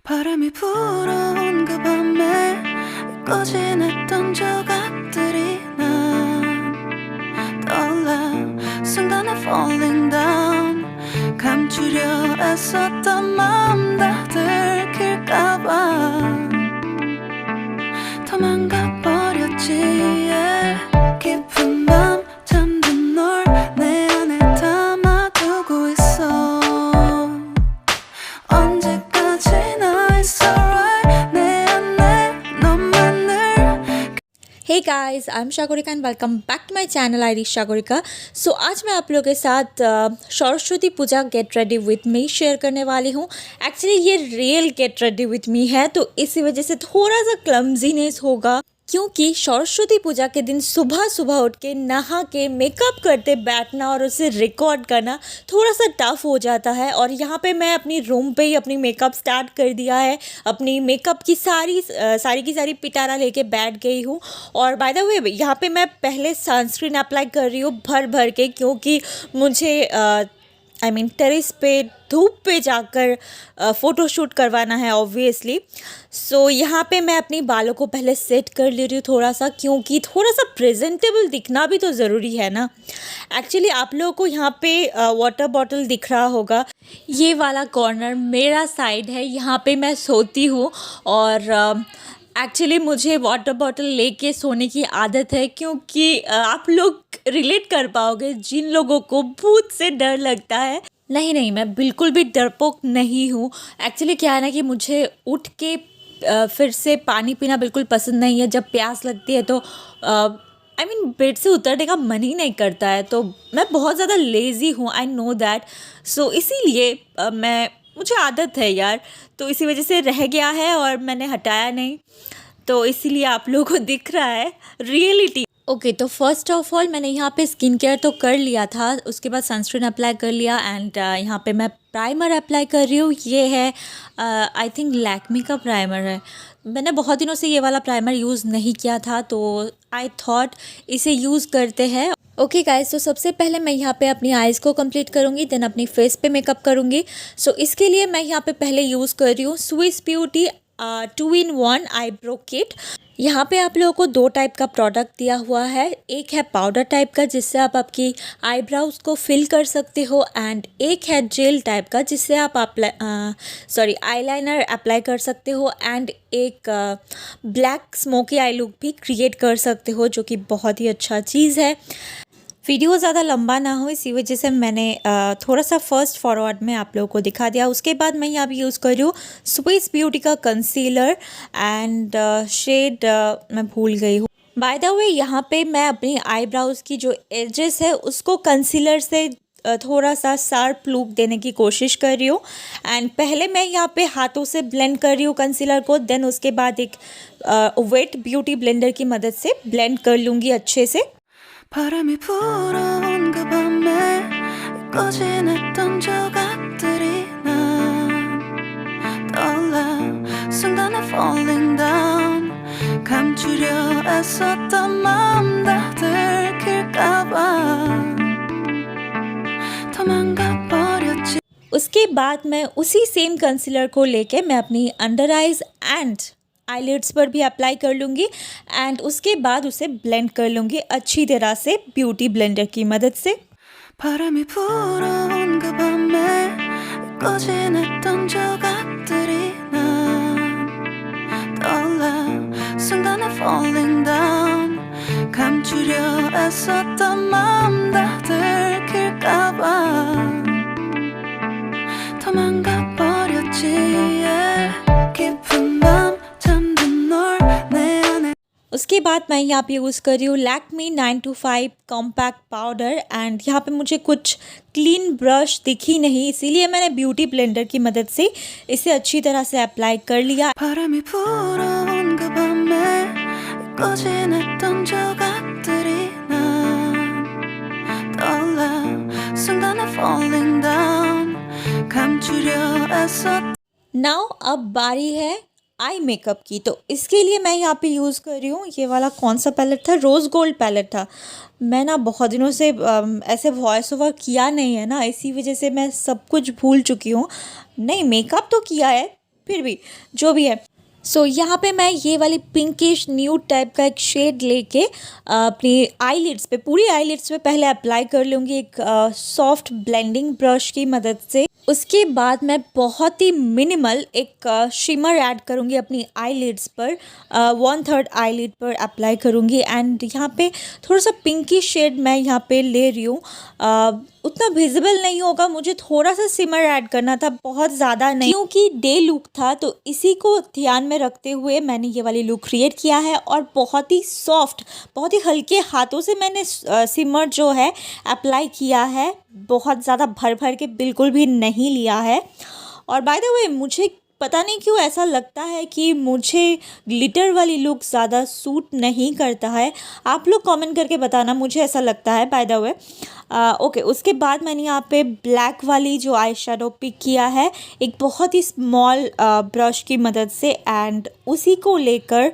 바람이 불어온 그 밤에 꺼진했던 조각들이 난 떠올라 순간에 falling down 감추려 애썼던 마음 다 들킬까봐 도망가 버렸지 yeah. 깊은 밤 잠든 널 내 안에 담아두고 있어 언제까지나 it's alright 내 안에 너만을 hey guys I am Shagorika and welcome back to my channel ID Shagorika. So आज मैं आप लोगों के साथ Saraswati Puja get ready with me share करने वाली हूँ। एक्चुअली ये real get ready with me है, तो इसी वजह से थोड़ा सा क्लमजीनेस होगा, क्योंकि सरस्वती पूजा के दिन सुबह सुबह उठ के नहा के मेकअप करते बैठना और उसे रिकॉर्ड करना थोड़ा सा टफ हो जाता है। और यहाँ पे मैं अपनी रूम पे ही अपनी मेकअप स्टार्ट कर दिया है। अपनी मेकअप की सारी पिटारा लेके बैठ गई हूँ। और बाय द वे यहाँ पे मैं पहले सनस्क्रीन अप्लाई कर रही हूँ भर भर के, क्योंकि मुझे टेरेस पे धूप पे जाकर फ़ोटो शूट करवाना है ऑब्वियसली। सो यहाँ पे मैं अपनी बालों को पहले सेट कर ले रही हूँ थोड़ा सा, क्योंकि थोड़ा सा प्रेजेंटेबल दिखना भी तो ज़रूरी है ना। एक्चुअली आप लोगों को यहाँ पे वाटर बॉटल दिख रहा होगा, ये वाला कॉर्नर मेरा साइड है, यहाँ पे मैं सोती हूँ। और एक्चुअली मुझे वाटर बॉटल लेके सोने की आदत है, क्योंकि आप लोग रिलेट कर पाओगे जिन लोगों को भूत से डर लगता है। नहीं, मैं बिल्कुल भी डरपोक नहीं हूँ। एक्चुअली क्या है ना कि मुझे उठ के फिर से पानी पीना बिल्कुल पसंद नहीं है। जब प्यास लगती है तो बेड से उतरने का मन ही नहीं करता है। तो मैं बहुत ज़्यादा लेज़ी हूँ, आई नो दैट। सो इसीलिए मुझे आदत है यार, तो इसी वजह से रह गया है और मैंने हटाया नहीं, तो इसीलिए आप लोगों को दिख रहा है रियलिटी। ओके, तो फर्स्ट ऑफ ऑल मैंने यहाँ पे स्किन केयर तो कर लिया था, उसके बाद सनस्क्रीन अप्लाई कर लिया एंड यहाँ पे मैं प्राइमर अप्लाई कर रही हूँ। ये है आई थिंक लैक्मी का प्राइमर है। मैंने बहुत दिनों से ये वाला प्राइमर यूज़ नहीं किया था, तो आई थॉट इसे यूज़ करते हैं। ओके गाइस, तो सबसे पहले मैं यहाँ पे अपनी आइज़ को कंप्लीट करूँगी, देन अपनी फेस पे मेकअप करूँगी। सो इसके लिए मैं यहाँ पे पहले यूज़ कर रही हूँ Swiss beauty 2-in-1 eyebrow kit. यहाँ पे आप लोगों को दो टाइप का प्रोडक्ट दिया हुआ है। एक है पाउडर टाइप का, जिससे आप आपकी आईब्राउज को फिल कर सकते हो, एंड एक है जेल टाइप का, जिससे आप आईलाइनर अप्लाई कर सकते हो, एंड एक ब्लैक स्मोकी आई लुक भी क्रिएट कर सकते हो, जो कि बहुत ही अच्छा चीज़ है। वीडियो ज़्यादा लंबा ना हो, इसी वजह से मैंने थोड़ा सा फर्स्ट फॉरवर्ड में आप लोगों को दिखा दिया। उसके बाद मैं यहाँ भी यूज़ कर रही हूँ स्विस ब्यूटी का कंसीलर एंड शेड मैं भूल गई हूँ। बाय द वे यहाँ पे मैं अपनी आईब्राउज़ की जो एजेस है उसको कंसीलर से थोड़ा सा शार्प लुक देने की कोशिश कर रही हूँ। एंड पहले मैं यहाँ पे हाथों से ब्लेंड कर रही हूँ कंसीलर को, देन उसके बाद एक वेट ब्यूटी ब्लेंडर की मदद से ब्लेंड कर लूँगी अच्छे से। 바람이 불어온 그 밤에 꺼진했던 조각들이 난 떠올라 순간에 falling down 감추려 애썼던 마음 다 들킬까봐 도망가 버렸지। उसके बाद मैं उसी सेम कंसीलर को लेके मैं अपनी अंडर आइज एंड आईलिड्स पर भी अप्लाई कर लूँगी, एंड उसके बाद उसे ब्लेंड कर लूँगी अच्छी तरह से ब्यूटी ब्लेंडर की मदद से। 바람이 불어온 그 밤에 꺼진했던 조각들이 난 떠올라 순간에 falling down 감추려 애썼던 마음 다 들킬까봐 도망가 버렸지 yeah. 깊은 밤 잠든 널 내 안에 उसके बाद मैं यहाँ पे यूज़ कर रही हूँ लैक्मी 925 कॉम्पैक्ट पाउडर, एंड यहाँ पे मुझे कुछ क्लीन ब्रश दिखी नहीं, इसीलिए मैंने ब्यूटी ब्लेंडर की मदद से इसे अच्छी तरह से अप्लाई कर लिया। 바람이 불어온 그 밤에 꺼진했던 조각들이 난 떠올라 순간에 falling down 감추려 애썼 नाउ अब बारी है आई मेकअप की, तो इसके लिए मैं यहाँ पे यूज़ कर रही हूँ ये वाला, कौन सा पैलेट था, रोज़ गोल्ड पैलेट था। मैं ना बहुत दिनों से ऐसे वॉइस ओवर किया नहीं है ना, इसी वजह से मैं सब कुछ भूल चुकी हूँ। नहीं, मेकअप तो किया है फिर भी जो भी है। सो यहाँ पे मैं ये वाली पिंकिश न्यूड टाइप का एक शेड लेके अपनी आईलिड्स पे, पूरी आईलिड्स पे पहले अप्लाई कर लूँगी एक सॉफ्ट ब्लेंडिंग ब्रश की मदद से। उसके बाद मैं बहुत ही मिनिमल एक शिमर ऐड करूँगी अपनी आईलिड्स पर, 1/3 आईलिड पर अप्लाई करूँगी। एंड यहाँ पे थोड़ा सा पिंकी शेड मैं यहाँ पे ले रही हूँ। उतना विजिबल नहीं होगा, मुझे थोड़ा सा सिमर ऐड करना था, बहुत ज़्यादा नहीं, क्योंकि डे लुक था। तो इसी को ध्यान में रखते हुए मैंने ये वाली लुक क्रिएट किया है और बहुत ही सॉफ्ट, बहुत ही हल्के हाथों से मैंने सिमर जो है अप्लाई किया है, बहुत ज़्यादा भर भर के बिल्कुल भी नहीं लिया है। और बाय द वे मुझे पता नहीं क्यों ऐसा लगता है कि मुझे ग्लिटर वाली लुक ज़्यादा सूट नहीं करता है। आप लोग कमेंट करके बताना, मुझे ऐसा लगता है बाय द वे। ओके, उसके बाद मैंने यहाँ पे ब्लैक वाली जो आई शेडो पिक किया है एक बहुत ही स्मॉल ब्रश की मदद से, एंड उसी को लेकर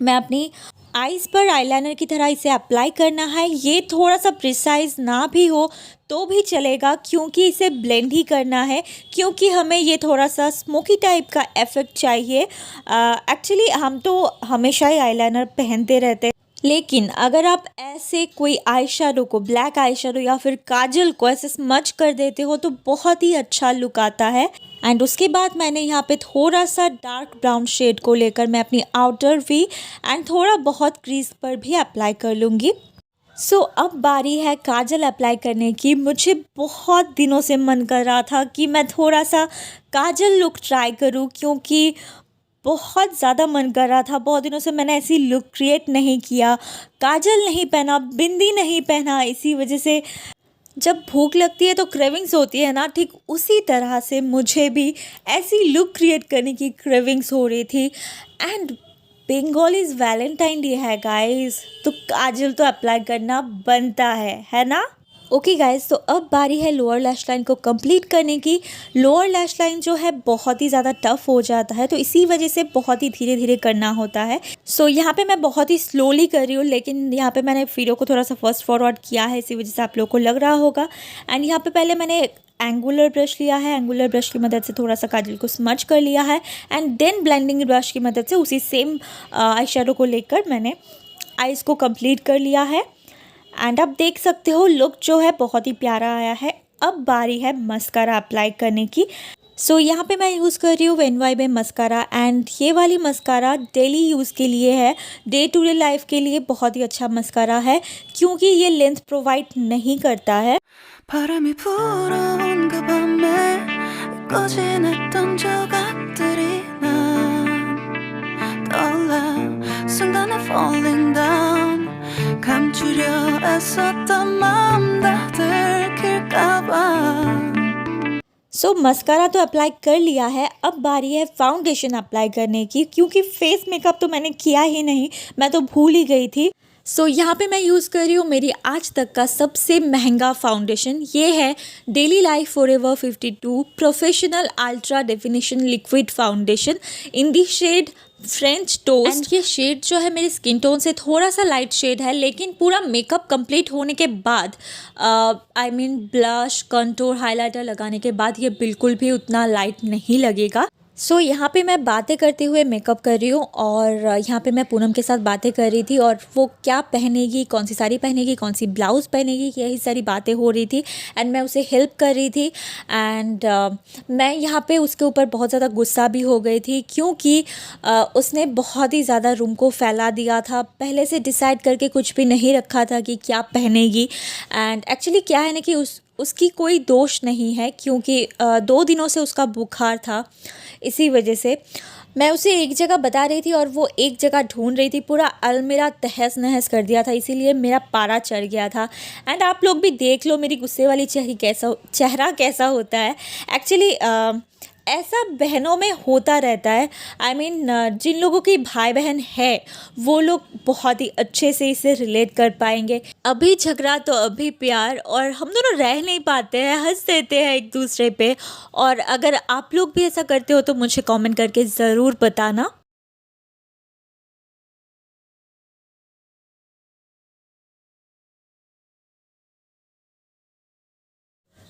मैं अपनी आईज पर आईलाइनर की तरह इसे अप्लाई करना है। ये थोड़ा सा प्रिसाइज ना भी हो तो भी चलेगा, क्योंकि इसे ब्लेंड ही करना है, क्योंकि हमें ये थोड़ा सा स्मोकी टाइप का इफ़ेक्ट चाहिए। एक्चुअली हम तो हमेशा ही आईलाइनर पहनते रहते हैं, लेकिन अगर आप ऐसे कोई आई शेडो को, ब्लैक आई शेडो या फिर काजल को ऐसे स्मच कर देते हो तो बहुत ही अच्छा लुक आता है। एंड उसके बाद मैंने यहाँ पे थोड़ा सा डार्क ब्राउन शेड को लेकर मैं अपनी आउटर वी एंड थोड़ा बहुत क्रीज पर भी अप्लाई कर लूँगी। सो अब बारी है काजल अप्लाई करने की। मुझे बहुत दिनों से मन कर रहा था कि मैं थोड़ा सा काजल लुक ट्राई करूँ, क्योंकि बहुत ज़्यादा मन कर रहा था। बहुत दिनों से मैंने ऐसी लुक क्रिएट नहीं किया, काजल नहीं पहना, बिंदी नहीं पहना। इसी वजह से जब भूख लगती है तो क्रेविंग्स होती है ना, ठीक उसी तरह से मुझे भी ऐसी लुक क्रिएट करने की क्रेविंग्स हो रही थी। एंड बंगालीज वैलेंटाइन डे है गाइस, तो काजल तो अप्लाई करना बनता है ना। ओके गाइस, तो अब बारी है लोअर लैश लाइन को कंप्लीट करने की। लोअर लैश लाइन जो है बहुत ही ज़्यादा टफ हो जाता है, तो इसी वजह से बहुत ही धीरे धीरे करना होता है। सो यहाँ पे मैं बहुत ही स्लोली कर रही हूँ, लेकिन यहाँ पे मैंने वीडियो को थोड़ा सा फास्ट फॉरवर्ड किया है, इसी वजह से आप लोगों को लग रहा होगा। एंड यहाँ पे पहले मैंने एंगुलर ब्रश लिया है, एंगुलर ब्रश की मदद से थोड़ा सा काजल को स्मच कर लिया है, एंड देन ब्लेंडिंग ब्रश की मदद से उसी सेम आई शेडो को लेकर मैंने आईज़ को कंप्लीट कर लिया है। एंड आप देख सकते हो लुक जो है बहुत ही प्यारा आया है। अब बारी है मस्कारा अप्लाई करने की। सो यहाँ पे मैं यूज़ कर रही हूँ NYB मस्कारा, एंड ये वाली मस्कारा डेली यूज़ के लिए है, डे टू डे लाइफ के लिए बहुत ही अच्छा मस्कारा है, क्योंकि ये लेंथ प्रोवाइड नहीं करता है। 바람이 불어온 그 밤에 꺼지냈던 조각들이 난 떠올라 순간에 falling down 감추려 애썼던 마음 다 들킬까봐 सो मस्कारा तो अप्लाई कर लिया है। अब बारी है फाउंडेशन अप्लाई करने की, क्योंकि फेस मेकअप तो मैंने किया ही नहीं, मैं तो भूल ही गई थी। सो यहाँ पे मैं यूज़ कर रही हूँ मेरी आज तक का सबसे महंगा फाउंडेशन। ये है daily life forever 52 professional ultra definition liquid foundation in the shade French toast. And ये शेड जो है मेरी स्किन टोन से थोड़ा सा लाइट शेड है, लेकिन पूरा मेकअप कंप्लीट होने के बाद, I mean blush, contour, highlighter लगाने के बाद ये बिल्कुल भी उतना लाइट नहीं लगेगा। सो यहाँ पे मैं बातें करते हुए मेकअप कर रही हूँ, और यहाँ पे मैं पूनम के साथ बातें कर रही थी, और वो क्या पहनेगी, कौन सी साड़ी पहनेगी, कौन सी ब्लाउज़ पहनेगी, यही सारी बातें हो रही थी। एंड मैं उसे हेल्प कर रही थी। एंड मैं यहाँ पे उसके ऊपर बहुत ज़्यादा गुस्सा भी हो गई थी, क्योंकि उसने बहुत ही ज़्यादा रूम को फैला दिया था, पहले से डिसाइड करके कुछ भी नहीं रखा था कि क्या पहनेगी। एंड एक्चुअली क्या है ना कि उसकी कोई दोष नहीं है, क्योंकि 2 दिनों से उसका बुखार था, इसी वजह से मैं उसे एक जगह बता रही थी और वो एक जगह ढूंढ रही थी। पूरा अलमीरा तहस नहस कर दिया था, इसीलिए मेरा पारा चढ़ गया था। एंड आप लोग भी देख लो मेरी गुस्से वाली चेहरा कैसा होता है। एक्चुअली ऐसा बहनों में होता रहता है। आई मीन जिन लोगों की भाई बहन है वो लोग बहुत ही अच्छे से इसे रिलेट कर पाएंगे। अभी झगड़ा तो अभी प्यार, और हम दोनों रह नहीं पाते हैं, हंस देते हैं एक दूसरे पे। और अगर आप लोग भी ऐसा करते हो तो मुझे कमेंट करके ज़रूर बताना।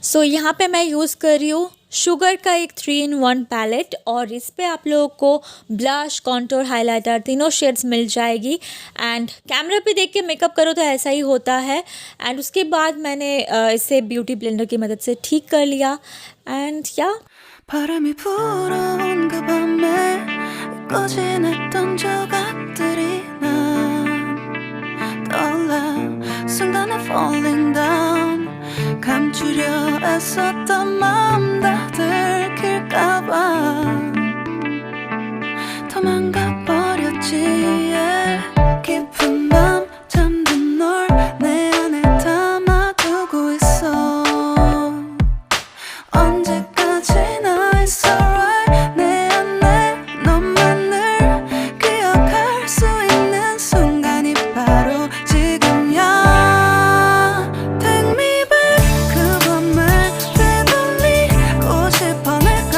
सो यहाँ पे मैं यूज़ कर रही हूँ शुगर का एक 3 in 1 पैलेट और इस पे आप लोगों को ब्लश, कॉन्टोर, हाइलाइटर तीनों शेड्स मिल जाएगी। एंड कैमरा पे देख के मेकअप करो तो ऐसा ही होता है। एंड उसके बाद मैंने इसे ब्यूटी ब्लेंडर की मदद से ठीक कर लिया। एंड या 바람이 불어온 그 밤에 잊고 지냈던 조각들이 난 떠올라 순간에 falling down 감추려 애썼던 마음 다 들킬까봐 도망가 버렸지 yeah. 깊은 밤 잠든 널 내 안에 담아두고 있어 언제까지나 it's alright 내 안에 너만을 기억할 수 있는 순간이 바로 지금이야 Take me back 그 밤을 되돌리고 싶어 내가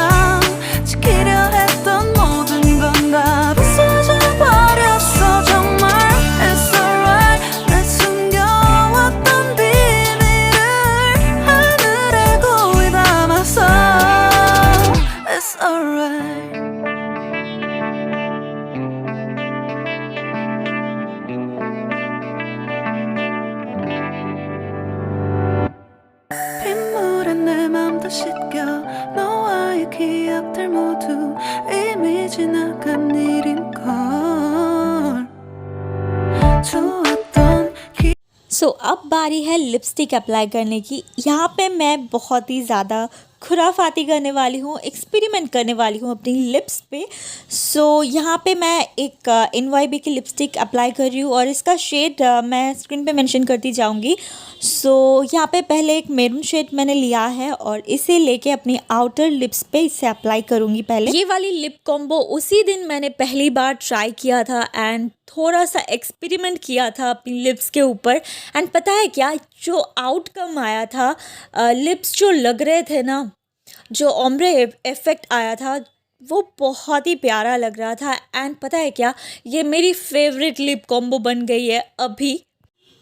지키려 했던 모든 건 다 부서져 버렸어 정말 It's alright 내 숨겨왔던 비밀을 하늘에 고이 담았어 It's alright 빗물에 내 맘도 씻겨 너와의 기억들 모두 이미 지나간 일인걸 좋았던 सो अब बारी है लिपस्टिक अप्लाई करने की। यहाँ पे मैं बहुत ही ज़्यादा खुराफाती करने वाली हूँ, एक्सपेरिमेंट करने वाली हूँ अपनी लिप्स पे। सो यहाँ पे मैं एक NYB की लिपस्टिक अप्लाई कर रही हूँ और इसका शेड मैं स्क्रीन पे मेंशन करती जाऊँगी। सो यहाँ पे पहले एक मेरून शेड मैंने लिया है और इसे लेके अपनी आउटर लिप्स पे इसे अप्लाई करूँगी। पहले ये वाली लिप कॉम्बो उसी दिन मैंने पहली बार ट्राई किया था एंड थोड़ा सा एक्सपेरिमेंट किया था अपनी लिप्स के ऊपर। एंड पता है क्या, जो आउटकम आया था, लिप्स जो लग रहे थे ना, जो ओम्ब्रे इफेक्ट आया था वो बहुत ही प्यारा लग रहा था। एंड पता है क्या, ये मेरी फेवरेट लिप कॉम्बो बन गई है अभी।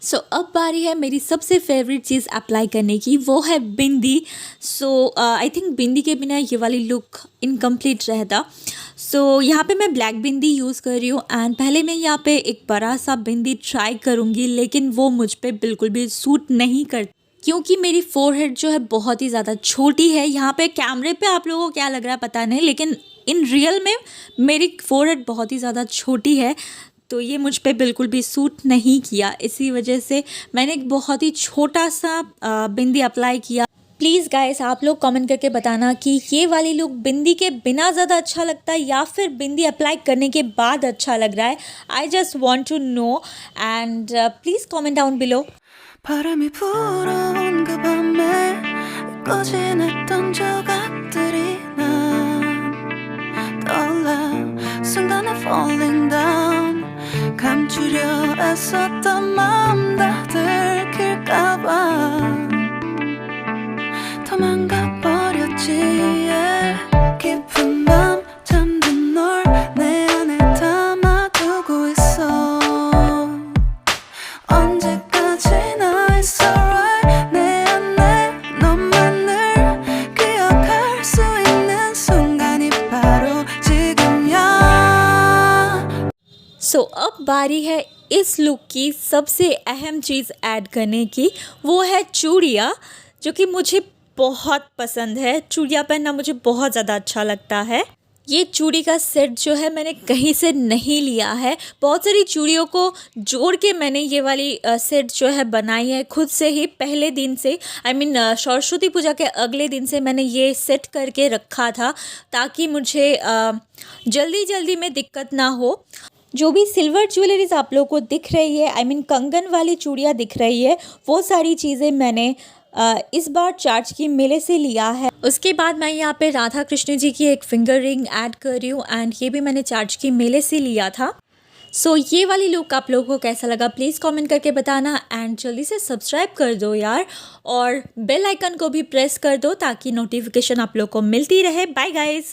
सो अब बारी है मेरी सबसे फेवरेट चीज़ अप्लाई करने की, वो है बिंदी। सो आई थिंक बिंदी के बिना ये वाली लुक इनकम्प्लीट रहता। सो यहाँ पे मैं ब्लैक बिंदी यूज़ कर रही हूँ एंड पहले मैं यहाँ पे एक बड़ा सा बिंदी ट्राई करूँगी, लेकिन वो मुझ पे बिल्कुल भी सूट नहीं करती क्योंकि मेरी फोरहेड जो है बहुत ही ज़्यादा छोटी है। यहाँ पे कैमरे पे आप लोगों को क्या लग रहा है पता नहीं, लेकिन इन रियल में मेरी फोरहेड बहुत ही ज़्यादा छोटी है, तो ये मुझ पे बिल्कुल भी सूट नहीं किया। इसी वजह से मैंने एक बहुत ही छोटा सा बिंदी अप्लाई किया। प्लीज़ गाइस आप लोग कमेंट करके बताना कि ये वाली लुक बिंदी के बिना ज़्यादा अच्छा लगता है या फिर बिंदी अप्लाई करने के बाद अच्छा लग रहा है। I just want to know and please comment down below. 바람이 불어온 그 밤에 잊고 지냈던 조각들이 난 떠올라 순간에 falling down 감추려 애썼던 마음 다 들킬까봐 도망가 버렸지 yeah. 깊은 밤 잠든 널 내 안에 담아두고 있어 언제까지나 it's alright 내 안에 너만을 기억할 수 있는 순간이 바로 지금이야 सो अब बारी है इस लुक की सबसे अहम चीज़ ऐड करने की, वो है चूड़ियाँ, जो कि मुझे बहुत पसंद है। चूड़ियाँ पहनना मुझे बहुत ज़्यादा अच्छा लगता है। ये चूड़ी का सेट जो है मैंने कहीं से नहीं लिया है, बहुत सारी चूड़ियों को जोड़ के मैंने ये वाली सेट जो है बनाई है खुद से ही। पहले दिन से आई मीन सरस्वती पूजा के अगले दिन से मैंने ये सेट करके रखा था ताकि मुझे जल्दी जल्दी में दिक्कत ना हो। जो भी सिल्वर ज्वेलरीज आप लोगों को दिख रही है, आई मीन कंगन वाली चूड़ियाँ दिख रही है, वो सारी चीज़ें मैंने इस बार चार्ज की मेले से लिया है। उसके बाद मैं यहाँ पे राधा कृष्ण जी की एक फिंगर रिंग ऐड कर रही हूँ एंड ये भी मैंने चार्ज की मेले से लिया था। सो ये वाली लुक आप लोगों को कैसा लगा प्लीज़ कमेंट करके बताना एंड जल्दी से सब्सक्राइब कर दो यार, और बेल आइकन को भी प्रेस कर दो ताकि नोटिफिकेशन आप लोग को मिलती रहे। Bye guys.